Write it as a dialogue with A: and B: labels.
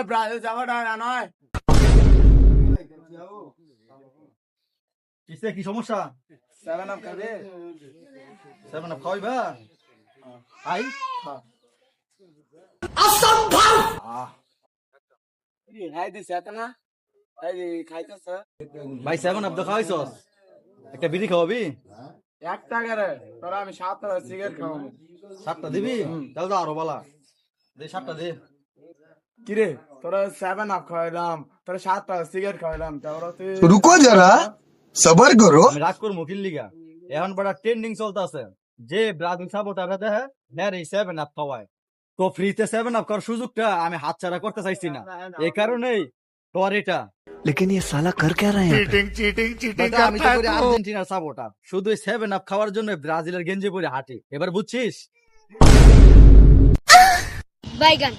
A: Brazil যাওয়াটা নয়।
B: কিসে কি সমস্যা?
A: 7 আপ খাবে?
B: 7 আপ খাইবা? আই
A: হাই দিছে না? এই খাইতেছ?
B: ভাই 7 আপ তো খাইছস, একটা বিড়ি খাওয়াবি?
A: 1 টাকা রে, তোরা আমি 7 টাকা সিগারেট খাওয়াবো।
B: 7টা দিবি? তাহলে তো আরো বালা দে, 7টা দে।
A: কিরে তোরা 7 আপ খাওয়াইলাম, তোরা 7 টাকা সিগারেট খাওয়াইলাম, তারপর তুই
C: रुको जरा सबर करो।
B: আমি রাগ করবো কিল লিগা? এখন বড় ট্রেন্ডিং চলতেছে, যে ব্রাজিল সাপোর্টার দেয় হ্যাঁ এই 7 আপ খাওয়ায়, তো ফ্রিতে 7 আপ করার সুযোগটা আমি হাতছাড়া করতে চাইছি না। এই কারণেই তোর এটা।
C: लेकिन ये साला कर क्या रहे हैं?
B: বাট আমি তো করি আর্জেন্টিনার সাপোর্টার, শুধু 7 আপ খাওয়ার জন্য ব্রাজিলের গেঞ্জি পরে হাঁটি, এবার বুঝছিস?
D: বাইগান।